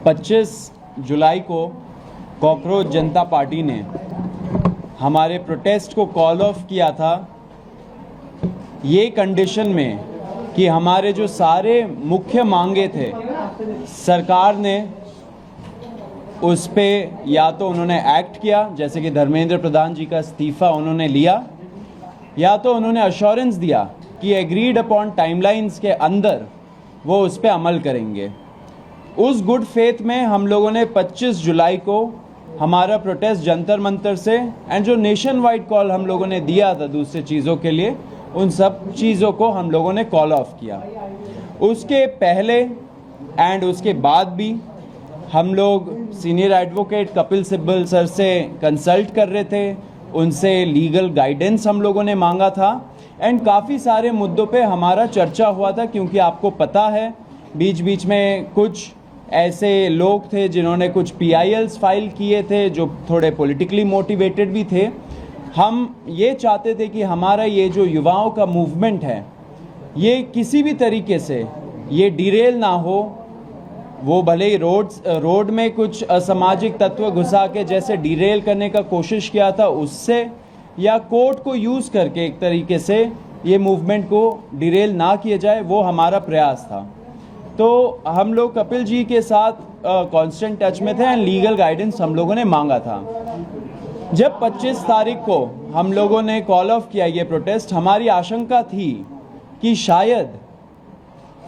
25 जुलाई को कॉकरोच जनता पार्टी ने हमारे प्रोटेस्ट को कॉल ऑफ किया था ये कंडीशन में कि हमारे जो सारे मुख्य मांगे थे सरकार ने उस पे या तो उन्होंने एक्ट किया, जैसे कि धर्मेंद्र प्रधान जी का इस्तीफ़ा उन्होंने लिया, या तो उन्होंने अश्योरेंस दिया कि एग्रीड अपॉन टाइमलाइंस के अंदर वो उस पे अमल करेंगे। उस गुड फेथ में हम लोगों ने 25 जुलाई को हमारा प्रोटेस्ट जंतर मंतर से एंड जो नेशन वाइड कॉल हम लोगों ने दिया था दूसरे चीज़ों के लिए, उन सब चीज़ों को हम लोगों ने कॉल ऑफ किया। उसके पहले एंड उसके बाद भी हम लोग senior advocate Kapil Sibal sir से कंसल्ट कर रहे थे, उनसे लीगल गाइडेंस हम लोगों ने मांगा था एंड काफ़ी सारे मुद्दों पे हमारा चर्चा हुआ था, क्योंकि आपको पता है बीच बीच में कुछ ऐसे लोग थे जिन्होंने कुछ PILs फाइल किए थे जो थोड़े पॉलिटिकली मोटिवेटेड भी थे। हम ये चाहते थे कि हमारा ये जो युवाओं का मूवमेंट है ये किसी भी तरीके से ये डिरेल ना हो, वो भले ही रोड में कुछ असामाजिक तत्व घुसा के जैसे डिरेल करने का कोशिश किया था उससे, या कोर्ट को यूज़ करके एक तरीके से ये मूवमेंट को डिरेल ना किया जाए, वो हमारा प्रयास था। तो हम लोग कपिल जी के साथ कांस्टेंट टच में थे एंड लीगल गाइडेंस हम लोगों ने मांगा था। जब 25 तारीख को हम लोगों ने कॉल ऑफ किया ये प्रोटेस्ट, हमारी आशंका थी कि शायद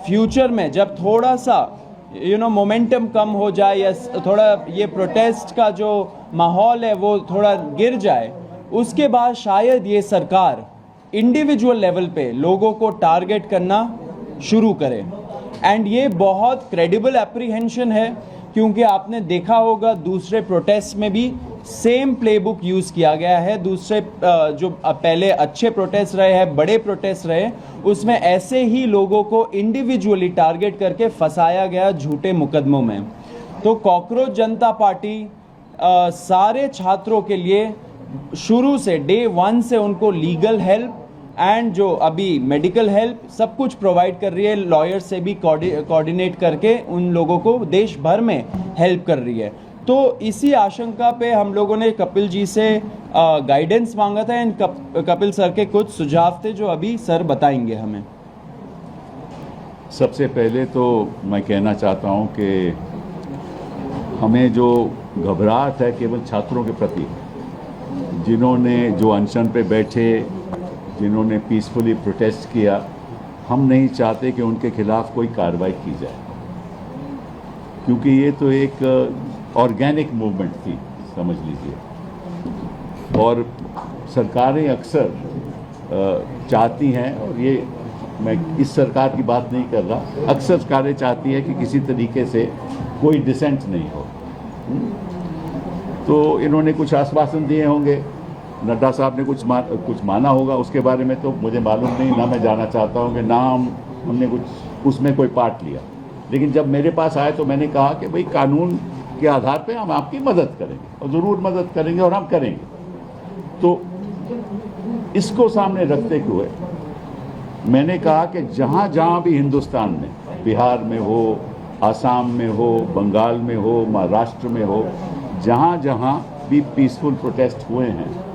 फ्यूचर में जब थोड़ा सा मोमेंटम कम हो जाए या थोड़ा ये प्रोटेस्ट का जो माहौल है वो थोड़ा गिर जाए, उसके बाद शायद ये सरकार इंडिविजुअल लेवल पे लोगों को टारगेट करना शुरू करे। एंड ये बहुत क्रेडिबल एप्रीहेंशन है, क्योंकि आपने देखा होगा दूसरे प्रोटेस्ट में भी सेम प्लेबुक यूज़ किया गया है। दूसरे जो पहले अच्छे प्रोटेस्ट रहे हैं, बड़े प्रोटेस्ट रहे, उसमें ऐसे ही लोगों को इंडिविजुअली टारगेट करके फंसाया गया झूठे मुकदमों में। तो कॉकरोच जनता पार्टी सारे छात्रों के लिए शुरू से डे 1 से उनको लीगल हेल्प एंड जो अभी मेडिकल हेल्प सब कुछ प्रोवाइड कर रही है, लॉयर से भी कोऑर्डिनेट करके उन लोगों को देश भर में हेल्प कर रही है। तो इसी आशंका पे हम लोगों ने कपिल जी से गाइडेंस मांगा था एंड कपिल सर के कुछ सुझाव थे जो अभी सर बताएंगे हमें। सबसे पहले तो मैं कहना चाहता हूं कि हमें जो घबराहट है केवल छात्रों के प्रति, जिन्होंने जो अनशन पे बैठे, जिन्होंने पीसफुली प्रोटेस्ट किया, हम नहीं चाहते कि उनके खिलाफ कोई कार्रवाई की जाए, क्योंकि ये तो एक ऑर्गेनिक मूवमेंट थी, समझ लीजिए। और सरकारें अक्सर चाहती हैं, और ये मैं इस सरकार की बात नहीं कर रहा, अक्सर सरकारें चाहती हैं कि किसी तरीके से कोई डिसेंट नहीं हो। तो इन्होंने कुछ आश्वासन दिए होंगे, नड्डा साहब ने कुछ माना होगा, उसके बारे में तो मुझे मालूम नहीं, ना मैं जाना चाहता हूँ कि ना हमने कुछ उसमें कोई पार्ट लिया। लेकिन जब मेरे पास आए तो मैंने कहा कि भाई कानून के आधार पे हम आपकी मदद करेंगे, और ज़रूर मदद करेंगे और हम करेंगे। तो इसको सामने रखते हुए मैंने कहा कि जहाँ जहाँ भी हिंदुस्तान में, बिहार में हो, आसाम में हो, बंगाल में हो, महाराष्ट्र में हो, जहाँ जहाँ भी पीसफुल प्रोटेस्ट हुए हैं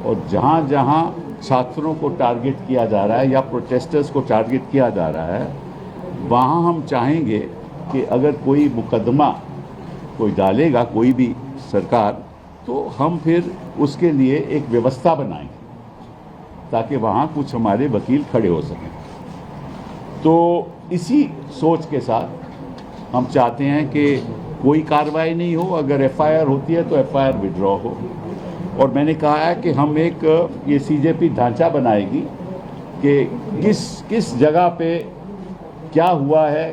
और जहाँ जहाँ छात्रों को टारगेट किया जा रहा है या प्रोटेस्टर्स को टारगेट किया जा रहा है, वहाँ हम चाहेंगे कि अगर कोई मुकदमा कोई डालेगा, कोई भी सरकार, तो हम फिर उसके लिए एक व्यवस्था बनाएंगे ताकि वहाँ कुछ हमारे वकील खड़े हो सकें। तो इसी सोच के साथ हम चाहते हैं कि कोई कार्रवाई नहीं हो, अगर FIR होती है तो FIR विड्रॉ हो। और मैंने कहा है कि हम एक ये CJP ढांचा बनाएगी कि किस जगह पे क्या हुआ है,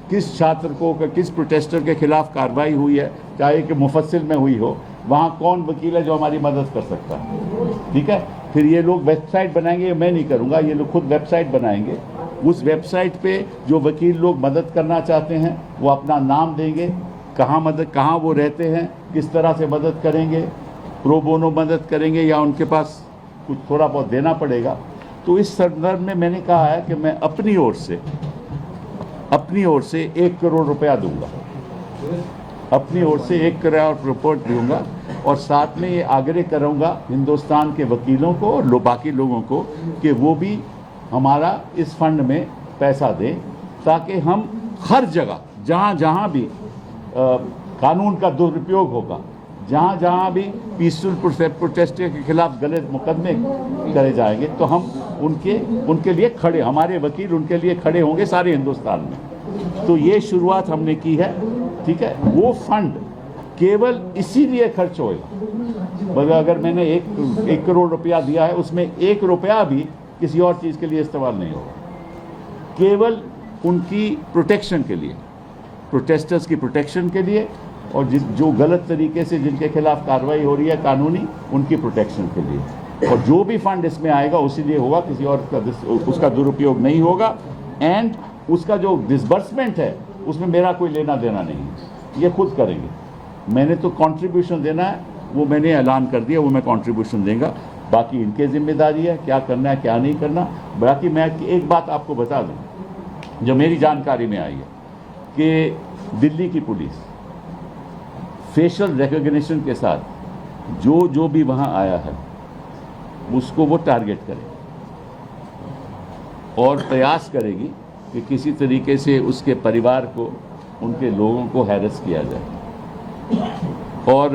किस छात्र को, किस प्रोटेस्टर के खिलाफ कार्रवाई हुई है, चाहे कि मुफस्सिल में हुई हो, वहाँ कौन वकील है जो हमारी मदद कर सकता है। ठीक है, फिर ये लोग वेबसाइट बनाएंगे, मैं नहीं करूँगा, ये लोग खुद वेबसाइट बनाएंगे। उस वेबसाइट पे जो वकील लोग मदद करना चाहते हैं वो अपना नाम देंगे, कहाँ वो रहते हैं, किस तरह से मदद करेंगे, प्रो बोनो मदद करेंगे या उनके पास कुछ थोड़ा बहुत देना पड़ेगा। तो इस संदर्भ में मैंने कहा है कि मैं अपनी ओर से 1 करोड़ रुपया दूंगा अपनी ओर से 1 करोड़ रिपोर्ट दूंगा और साथ में ये आग्रह करूंगा हिंदुस्तान के वकीलों को और बाकी लोगों को कि वो भी हमारा इस फंड में पैसा दें, ताकि हम हर जगह जहाँ जहाँ भी कानून का दुरुपयोग होगा, जहाँ जहाँ भी पीसफुल प्रोटेस्ट के खिलाफ गलत मुकदमे करे जाएंगे, तो हम उनके लिए खड़े, हमारे वकील उनके लिए खड़े होंगे सारे हिंदुस्तान में। तो ये शुरुआत हमने की है, ठीक है। वो फंड केवल इसीलिए खर्च होएगा, मगर अगर मैंने 1 करोड़ रुपया दिया है, उसमें 1 रुपया भी किसी और चीज़ के लिए इस्तेमाल नहीं होगा, केवल उनकी प्रोटेक्शन के लिए, प्रोटेस्टर्स की प्रोटेक्शन के लिए, और जो गलत तरीके से जिनके खिलाफ कार्रवाई हो रही है कानूनी, उनकी प्रोटेक्शन के लिए। और जो भी फंड इसमें आएगा उसी लिए होगा, किसी और उसका दुरुपयोग नहीं होगा। एंड उसका जो डिसबर्समेंट है उसमें मेरा कोई लेना देना नहीं है, ये खुद करेंगे। मैंने तो कंट्रीब्यूशन देना है, वो मैंने ऐलान कर दिया, वो मैं कंट्रीब्यूशन देंगे, बाकी इनके जिम्मेदारी है क्या करना है क्या नहीं करना। बाकी मैं एक बात आपको बता दूं जो मेरी जानकारी में आई है कि दिल्ली की पुलिस फेशियल रिकॉग्निशन के साथ जो भी वहाँ आया है उसको वो टारगेट करे और प्रयास करेगी कि किसी तरीके से उसके परिवार को, उनके लोगों को हैरेस किया जाए। और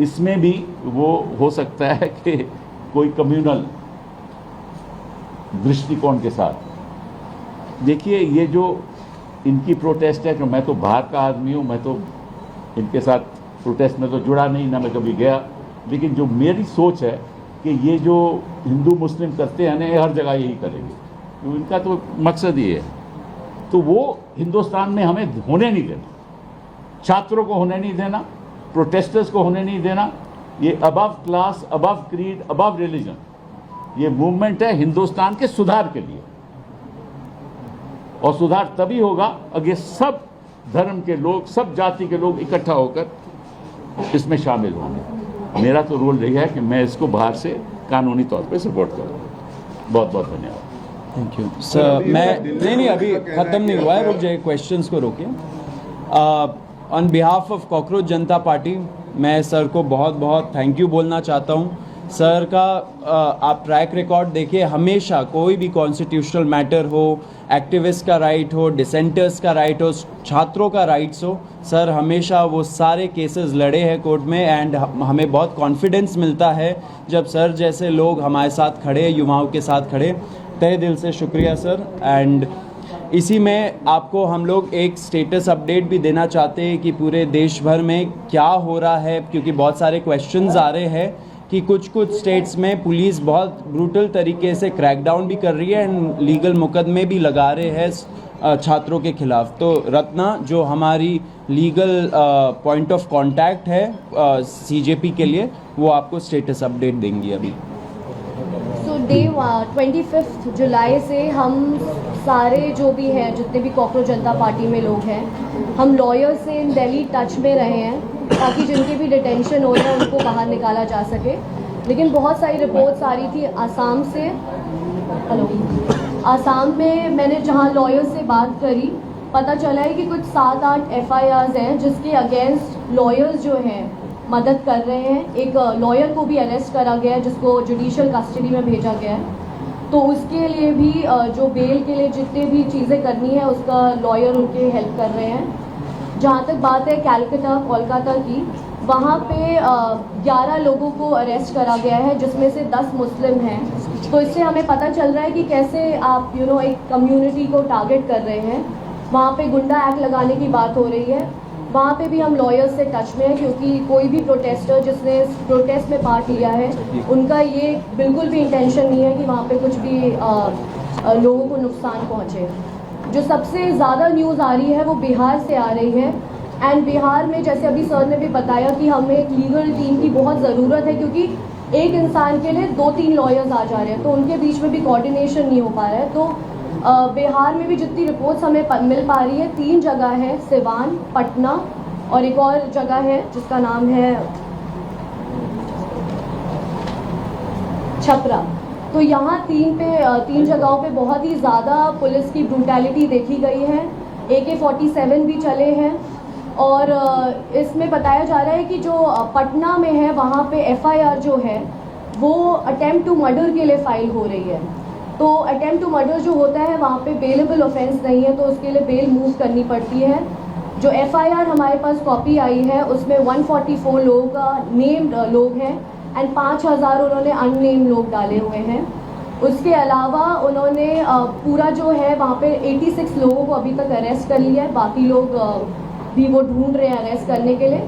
इसमें भी वो हो सकता है कि कोई कम्युनल दृष्टिकोण के साथ। देखिए, ये जो इनकी प्रोटेस्ट है, कि मैं तो बाहर का आदमी हूँ, मैं तो इनके साथ प्रोटेस्ट में तो जुड़ा नहीं, ना मैं कभी गया, लेकिन जो मेरी सोच है कि ये जो हिंदू मुस्लिम करते हैं ना, ये हर जगह यही करेंगे, तो इनका तो मकसद ये है। तो वो हिंदुस्तान में हमें होने नहीं देना, छात्रों को होने नहीं देना, प्रोटेस्टर्स को होने नहीं देना। ये above class, above creed, above religion, ये मूवमेंट है हिंदुस्तान के सुधार के लिए, और सुधार तभी होगा अगर सब धर्म के लोग, सब जाति के लोग इकट्ठा होकर इसमें शामिल होंगे। मेरा तो रोल रही है कि मैं इसको बाहर से कानूनी तौर पे सपोर्ट करूँ। बहुत बहुत धन्यवाद। Thank you sir. मैं नहीं अभी ख़त्म नहीं हुआ है, रुक जाइए, क्वेश्चंस को रोकिए। On behalf of cockroach Janata party मैं सर को बहुत बहुत थैंक यू बोलना चाहता हूँ। सर का आप ट्रैक रिकॉर्ड देखिए, हमेशा कोई भी कॉन्स्टिट्यूशनल मैटर हो, एक्टिविस्ट का राइट हो, डिसेंटर्स का राइट हो, छात्रों का राइट्स हो, सर हमेशा वो सारे केसेस लड़े हैं कोर्ट में। एंड हमें बहुत कॉन्फिडेंस मिलता है जब सर जैसे लोग हमारे साथ खड़े, युवाओं के साथ खड़े। तहे दिल से शुक्रिया सर। एंड इसी में आपको हम लोग एक स्टेटस अपडेट भी देना चाहते हैं कि पूरे देश भर में क्या हो रहा है, क्योंकि बहुत सारे क्वेश्चंस आ रहे हैं कि कुछ स्टेट्स में पुलिस बहुत ब्रूटल तरीके से क्रैकडाउन भी कर रही है एंड लीगल मुकदमे भी लगा रहे हैं छात्रों के खिलाफ। तो रत्ना जो हमारी लीगल पॉइंट ऑफ कांटेक्ट है सीजेपी के लिए, वो आपको स्टेटस अपडेट देंगी अभी। सो डे 25 जुलाई से हम सारे जो भी हैं, जितने भी कॉकरोच जनता पार्टी में लोग हैं, हम लॉयर से इन दिल्ली टच में रहे हैं ताकि जिनके भी डिटेंशन हो रहा है उनको बाहर निकाला जा सके। लेकिन बहुत सारी रिपोर्ट्स आ रही थी आसाम से। आसाम में मैंने जहाँ लॉयर से बात करी, पता चला है कि कुछ 7-8 FIRs हैं जिसके अगेंस्ट लॉयर्स जो हैं मदद कर रहे हैं। एक लॉयर को भी अरेस्ट करा गया है जिसको जुडिशियल कस्टडी में भेजा गया है। तो उसके लिए भी जो बेल के लिए जितने भी चीज़ें करनी है उसका लॉयर उनके हेल्प कर रहे हैं। जहाँ तक बात है कलकत्ता कोलकाता की, वहाँ पे 11 लोगों को अरेस्ट करा गया है जिसमें से 10 मुस्लिम हैं। तो इससे हमें पता चल रहा है कि कैसे आप एक कम्युनिटी को टारगेट कर रहे हैं। वहाँ पे गुंडा एक्ट लगाने की बात हो रही है। वहाँ पे भी हम लॉयर्स से टच में हैं, क्योंकि कोई भी प्रोटेस्टर जिसने प्रोटेस्ट में पार्ट लिया है उनका ये बिल्कुल भी इंटेंशन नहीं है कि वहाँ पे कुछ भी लोगों को नुकसान पहुँचे। जो सबसे ज़्यादा न्यूज़ आ रही है वो बिहार से आ रही है। एंड बिहार में जैसे अभी सर ने भी बताया कि हमें एक लीगल टीम की बहुत ज़रूरत है, क्योंकि एक इंसान के लिए 2-3 लॉयर्स आ जा रहे हैं, तो उनके बीच में भी कोऑर्डिनेशन नहीं हो पा रहा है। तो बिहार में भी जितनी रिपोर्ट्स हमें मिल पा रही है, 3 जगह है, सिवान, पटना और एक और जगह है जिसका नाम है छपरा। तो यहाँ 3 जगहों पे बहुत ही ज़्यादा पुलिस की ब्रूटैलिटी देखी गई है। AK-47 भी चले हैं और इसमें बताया जा रहा है कि जो पटना में है वहाँ पे FIR जो है वो अटेम्प्ट टू मर्डर के लिए फाइल हो रही है। तो अटेम्प्ट टू मर्डर जो होता है वहाँ पे बेलेबल ऑफेंस नहीं है, तो उसके लिए बेल मूव करनी पड़ती है। जो FIR हमारे पास कॉपी आई है उसमें 144 लोगों का नेम्ड लोग हैं एंड 5000 उन्होंने अननेम्ड लोग डाले हुए हैं। उसके अलावा उन्होंने पूरा जो है वहाँ पे 86 लोगों को अभी तक अरेस्ट कर लिया है, बाकी लोग भी वो ढूंढ रहे हैं अरेस्ट करने के लिए।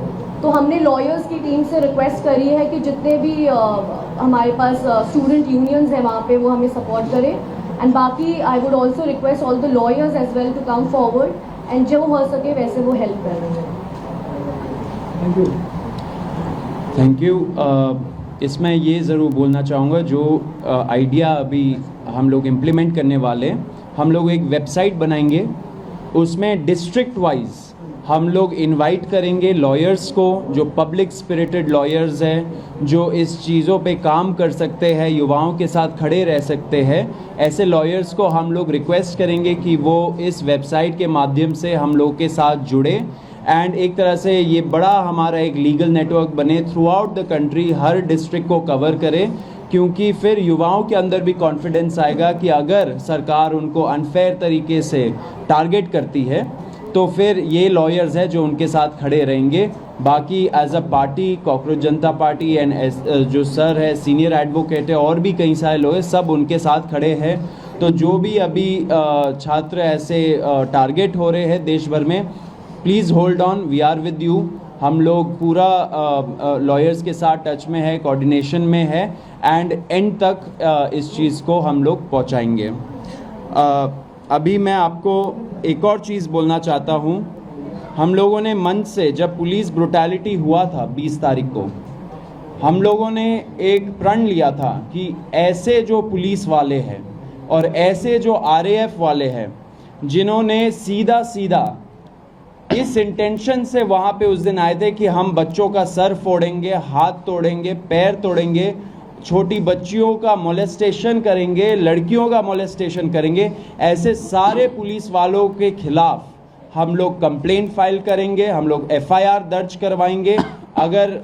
तो हमने लॉयर्स की टीम से रिक्वेस्ट करी है कि जितने भी हमारे पास स्टूडेंट यूनियंस हैं वहाँ पे वो हमें सपोर्ट करें एंड बाकी I would also request all the lawyers as well to come forward and जो हो सके वैसे वो हेल्प कर रहे हैं। Thank you. इसमें ये ज़रूर बोलना चाहूँगा, जो आइडिया अभी हम लोग इम्प्लीमेंट करने वाले हैं, हम लोग एक वेबसाइट बनाएंगे, उसमें डिस्ट्रिक्ट वाइज हम लोग इनवाइट करेंगे लॉयर्स को, जो पब्लिक स्पिरिटेड लॉयर्स हैं, जो इस चीज़ों पे काम कर सकते हैं, युवाओं के साथ खड़े रह सकते हैं। ऐसे लॉयर्स को हम लोग रिक्वेस्ट करेंगे कि वो इस वेबसाइट के माध्यम से हम लोग के साथ जुड़े एंड एक तरह से ये बड़ा हमारा एक लीगल नेटवर्क बने, through out the country her district को कवर करे, क्योंकि फिर युवाओं के अंदर भी कॉन्फिडेंस आएगा कि अगर सरकार उनको अनफेयर तरीके से टारगेट करती है तो फिर ये लॉयर्स हैं जो उनके साथ खड़े रहेंगे। बाकी as a party cockroach Janata party and जो सर है सीनियर एडवोकेट है और भी कई सारे लोग हैं, सब उनके साथ खड़े हैं। तो जो भी अभी छात्र ऐसे टारगेट हो रहे हैं देश भर में, please hold on, we are with you. हम लोग पूरा लॉयर्स के साथ टच में है, कोऑर्डिनेशन में है एंड एंड तक इस चीज़ को हम लोग पहुंचाएंगे। अभी मैं आपको एक और चीज़ बोलना चाहता हूं। हम लोगों ने मंच से, जब पुलिस ब्रुटैलिटी हुआ था 20 तारीख को, हम लोगों ने एक प्रण लिया था कि ऐसे जो पुलिस वाले हैं और ऐसे जो RAF वाले हैं जिन्होंने सीधा सीधा इस इंटेंशन से वहाँ पे उस दिन आए थे कि हम बच्चों का सर फोड़ेंगे, हाथ तोड़ेंगे, पैर तोड़ेंगे, छोटी बच्चियों का मोलेस्टेशन करेंगे, लड़कियों का मोलेस्टेशन करेंगे, ऐसे सारे पुलिस वालों के खिलाफ हम लोग कंप्लेंट फाइल करेंगे, हम लोग FIR दर्ज करवाएंगे, अगर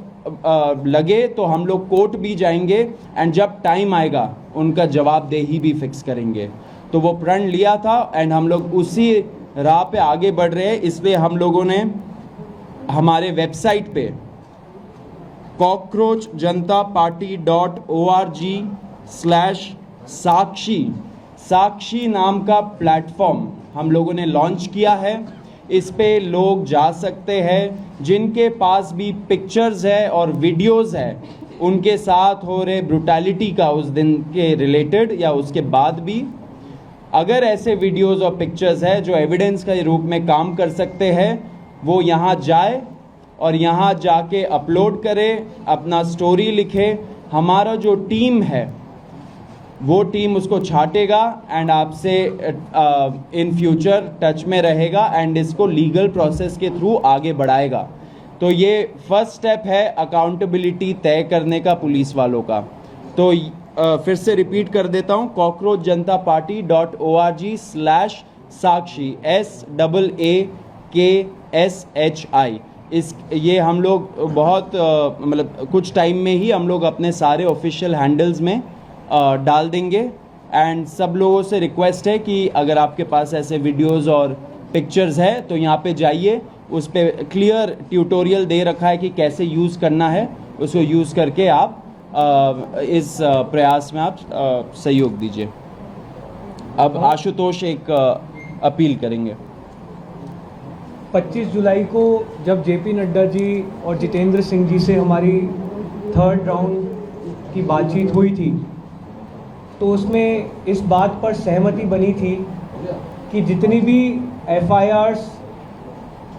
लगे तो हम लोग कोर्ट भी जाएंगे एंड जब टाइम आएगा उनका जवाबदेही भी फिक्स करेंगे। तो वो प्रण लिया था एंड हम लोग उसी राह पे आगे बढ़ रहे हैं। इसलिए हम लोगों ने हमारे वेबसाइट पे cockroachjantaparty.org/साक्षी नाम का प्लेटफॉर्म हम लोगों ने लॉन्च किया है। इस पे लोग जा सकते हैं जिनके पास भी पिक्चर्स है और वीडियोस है उनके साथ हो रहे ब्रुटैलिटी का उस दिन के रिलेटेड या उसके बाद भी। अगर ऐसे वीडियोस और पिक्चर्स है जो एविडेंस के रूप में काम कर सकते हैं, वो यहाँ जाए और यहाँ जाके अपलोड करे, अपना स्टोरी लिखे। हमारा जो टीम है वो टीम उसको छाटेगा एंड आपसे इन फ्यूचर टच में रहेगा एंड इसको लीगल प्रोसेस के थ्रू आगे बढ़ाएगा। तो ये फर्स्ट स्टेप है अकाउंटेबिलिटी तय करने का पुलिस वालों का। तो फिर से रिपीट कर देता हूँ, cockroachjantaparty.org/साक्षी SAAKSHI। ये हम लोग बहुत मतलब कुछ टाइम में ही हम लोग अपने सारे ऑफिशियल हैंडल्स में डाल देंगे एंड सब लोगों से रिक्वेस्ट है कि अगर आपके पास ऐसे वीडियोस और पिक्चर्स है तो यहाँ पे जाइए, उस पे क्लियर ट्यूटोरियल दे रखा है कि कैसे यूज़ करना है, उसको यूज़ करके आप इस प्रयास में आप सहयोग दीजिए। अब आशुतोष एक अपील करेंगे। 25 जुलाई को जब JP नड्डा जी और जितेंद्र सिंह जी से हमारी थर्ड राउंड की बातचीत हुई थी तो उसमें इस बात पर सहमति बनी थी कि जितनी भी FIRs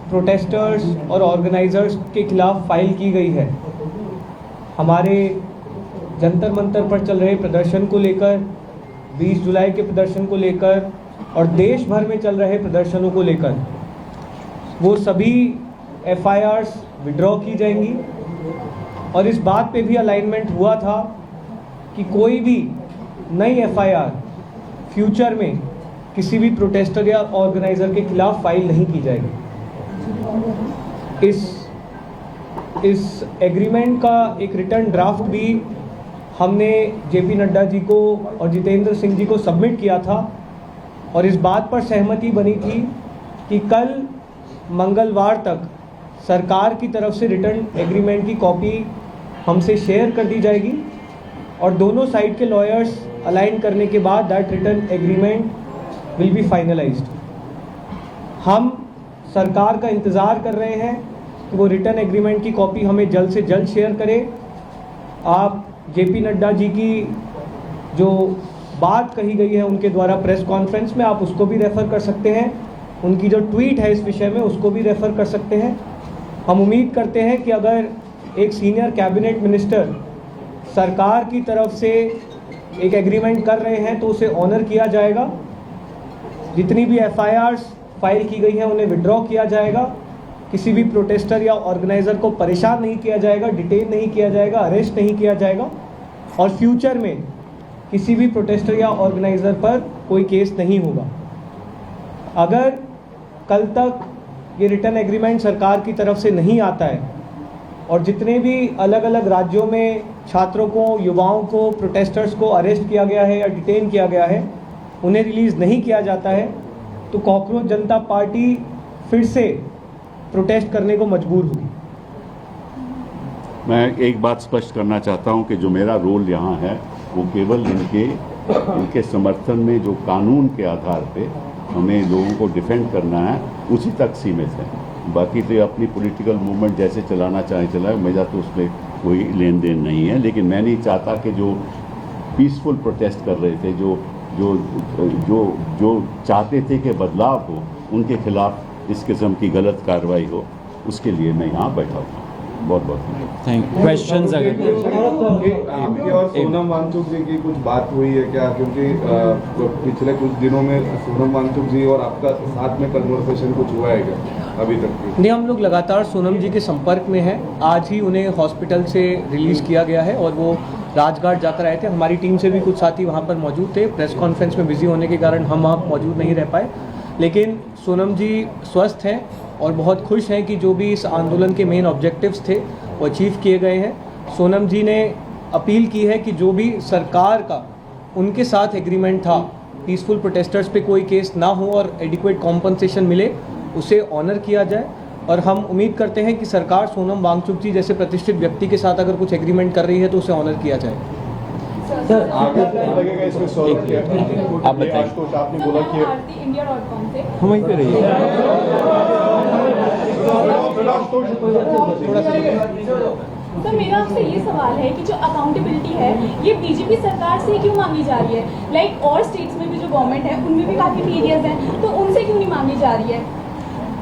प्रोटेस्टर्स और ऑर्गेनाइजर्स के खिलाफ फाइल की गई है, हमारे जंतर मंतर पर चल रहे प्रदर्शन को लेकर, 20 जुलाई के प्रदर्शन को लेकर और देश भर में चल रहे प्रदर्शनों को लेकर, वो सभी FIRs विड्रॉ की जाएंगी। और इस बात पे भी अलाइनमेंट हुआ था कि कोई भी नई FIR फ्यूचर में किसी भी प्रोटेस्टर या ऑर्गेनाइज़र के खिलाफ फाइल नहीं की जाएगी। इस एग्रीमेंट का एक रिटर्न ड्राफ्ट भी हमने जेपी नड्डा जी को और जितेंद्र सिंह जी को सबमिट किया था और इस बात पर सहमति बनी थी कि कल मंगलवार तक सरकार की तरफ से रिटर्न एग्रीमेंट की कॉपी हमसे शेयर कर दी जाएगी और दोनों साइड के लॉयर्स अलाइन करने के बाद that return agreement will be finalised. हम सरकार का इंतज़ार कर रहे हैं कि वो रिटर्न एग्रीमेंट की कॉपी हमें जल्द से जल्द शेयर करें। आप जेपी नड्डा जी की जो बात कही गई है उनके द्वारा प्रेस कॉन्फ्रेंस में, आप उसको भी रेफ़र कर सकते हैं। उनकी जो ट्वीट है इस विषय में उसको भी रेफ़र कर सकते हैं। हम उम्मीद करते हैं कि अगर एक सीनियर कैबिनेट मिनिस्टर सरकार की तरफ से एक एग्रीमेंट कर रहे हैं तो उसे ऑनर किया जाएगा। जितनी भी FIRs फाइल की गई हैं उन्हें विड्रॉ किया जाएगा। किसी भी प्रोटेस्टर या ऑर्गेनाइज़र को परेशान नहीं किया जाएगा, डिटेन नहीं किया जाएगा, अरेस्ट नहीं किया जाएगा और फ्यूचर में किसी भी प्रोटेस्टर या ऑर्गेनाइज़र पर कोई केस नहीं होगा। अगर कल तक ये रिटर्न एग्रीमेंट सरकार की तरफ से नहीं आता है और जितने भी अलग अलग राज्यों में छात्रों को, युवाओं को, प्रोटेस्टर्स को अरेस्ट किया गया है या डिटेन किया गया है, उन्हें रिलीज़ नहीं किया जाता है तो कॉकरोच जनता पार्टी फिर से प्रोटेस्ट करने को मजबूर होगी। मैं एक बात स्पष्ट करना चाहता हूं कि जो मेरा रोल यहाँ है वो केवल इनके समर्थन में जो कानून के आधार पे हमें लोगों को डिफेंड करना है उसी तक सीमित है। बाकी तो अपनी पॉलिटिकल मूवमेंट जैसे चलाना चाहे चलाए, मेरा तो उसमें कोई लेन देन नहीं है। लेकिन मैं नहीं चाहता कि जो पीसफुल प्रोटेस्ट कर रहे थे, जो चाहते थे कि बदलाव हो, उनके खिलाफ इस किस्म की गलत कार्रवाई हो, उसके लिए मैं यहाँ बैठा हूँ। बहुत बहुत थैंक यू। क्वेश्चंस अगर आपकी और सोनम वांगचुक जी की कुछ बात हुई है क्या? क्योंकि पिछले कुछ दिनों में सोनम वांगचुक जी और आपका साथ में कन्वर्सेशन कुछ हुआ है क्या अभी तक की? नहीं, हम लोग लगातार सोनम जी के संपर्क में हैं। आज ही उन्हें हॉस्पिटल से रिलीज़ किया गया है और वो राजघाट जाकर आए थे। हमारी टीम से भी कुछ साथी वहाँ पर मौजूद थे। प्रेस कॉन्फ्रेंस में बिजी होने के कारण हम वहाँ मौजूद नहीं रह पाए, लेकिन सोनम जी स्वस्थ हैं और बहुत खुश हैं कि जो भी इस आंदोलन के मेन ऑब्जेक्टिव्स थे वो अचीव किए गए हैं। सोनम जी ने अपील की है कि जो भी सरकार का उनके साथ एग्रीमेंट था, पीसफुल प्रोटेस्टर्स पे कोई केस ना हो और एडिक्वेट कॉम्पनसेशन मिले, उसे ऑनर किया जाए। और हम उम्मीद करते हैं कि सरकार सोनम वांगचुक जी जैसे प्रतिष्ठित व्यक्ति के साथ अगर कुछ एग्रीमेंट कर रही है तो उसे ऑनर किया जाए। सर आगे लगेगा इसमें सॉल्व किया? आप बताइए। आपने बोला कि हम वहीं पे रहिए। तो मेरा आपसे ये सवाल है कि जो अकाउंटेबिलिटी है ये बीजेपी सरकार से क्यों मांगी जा रही है? लाइक और स्टेट्स में भी जो गवर्नमेंट है उनमें भी काफ़ी मीडियाज हैं, तो उनसे क्यों नहीं मांगी जा रही है?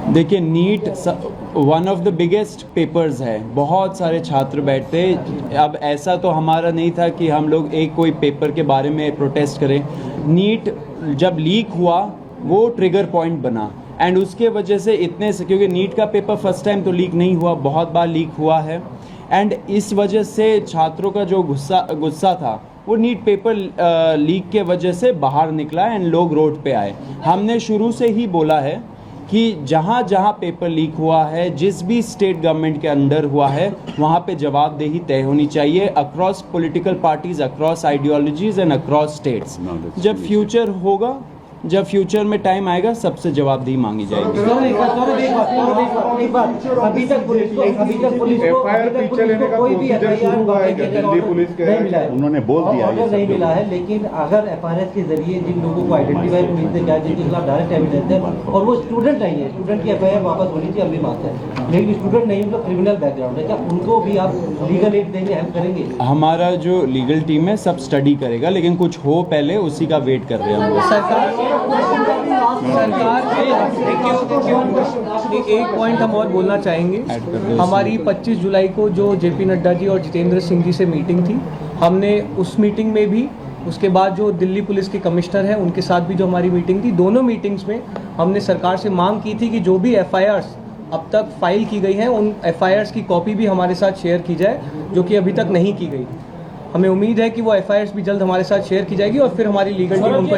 देखिए, NEET one of the biggest papers है, बहुत सारे छात्र बैठते। अब ऐसा तो हमारा नहीं था कि हम लोग एक कोई पेपर के बारे में प्रोटेस्ट करें। नीट जब लीक हुआ वो ट्रिगर पॉइंट बना एंड उसके वजह से इतने से, क्योंकि नीट का पेपर फर्स्ट टाइम तो लीक नहीं हुआ, बहुत बार लीक हुआ है एंड इस वजह से छात्रों का जो गुस्सा था वो नीट पेपर लीक के वजह से बाहर निकला एंड लोग रोड पे आए। हमने शुरू से ही बोला है कि जहाँ जहाँ पेपर लीक हुआ है, जिस भी स्टेट गवर्नमेंट के अंडर हुआ है, वहाँ पे जवाबदेही तय होनी चाहिए across political parties, across ideologies and across states. जब फ्यूचर होगा, जब फ्यूचर में टाइम आएगा, सबसे जवाबदेही मांगी जाएगी। अभी तक पुलिस को FIR पीछे लेने का प्रोसीजर शुरू हुआ है क्या दिल्ली पुलिस के? उन्होंने बोल दिया ऑर्डर नहीं मिला है, लेकिन अगर FIR के जरिए जिन लोगों को आइडेंटिफाई पुलिस ने किया, जिनके खिलाफ डायरेक्ट एविडेंस है और वो स्टूडेंट नहीं है, स्टूडेंट की FIR वापस होनी चाहिए, अगली बात है। लेकिन स्टूडेंट नहीं, उनका क्रिमिनल बैकग्राउंड है, क्या उनको भी आप लीगल एड देंगे, हेल्प करेंगे? हमारा जो लीगल टीम है सब स्टडी करेगा, लेकिन कुछ हो पहले उसी का वेट कर रहे हैं हम लोग। एक पॉइंट हम और बोलना चाहेंगे। हमारी 25 जुलाई को जो जेपी नड्डा जी और जितेंद्र सिंह जी से मीटिंग थी, हमने उस मीटिंग में भी, उसके बाद जो दिल्ली पुलिस के कमिश्नर हैं उनके साथ भी जो हमारी मीटिंग थी, दोनों मीटिंग्स में हमने सरकार से मांग की थी कि जो भी FIRs अब तक फाइल की गई हैं उन FIRs की कॉपी भी हमारे साथ शेयर की जाए, जो कि अभी तक नहीं की गई। हमें उम्मीद है कि वो FIRs भी जल्द हमारे साथ शेयर की जाएगी और फिर हमारी लीगल टीम उनको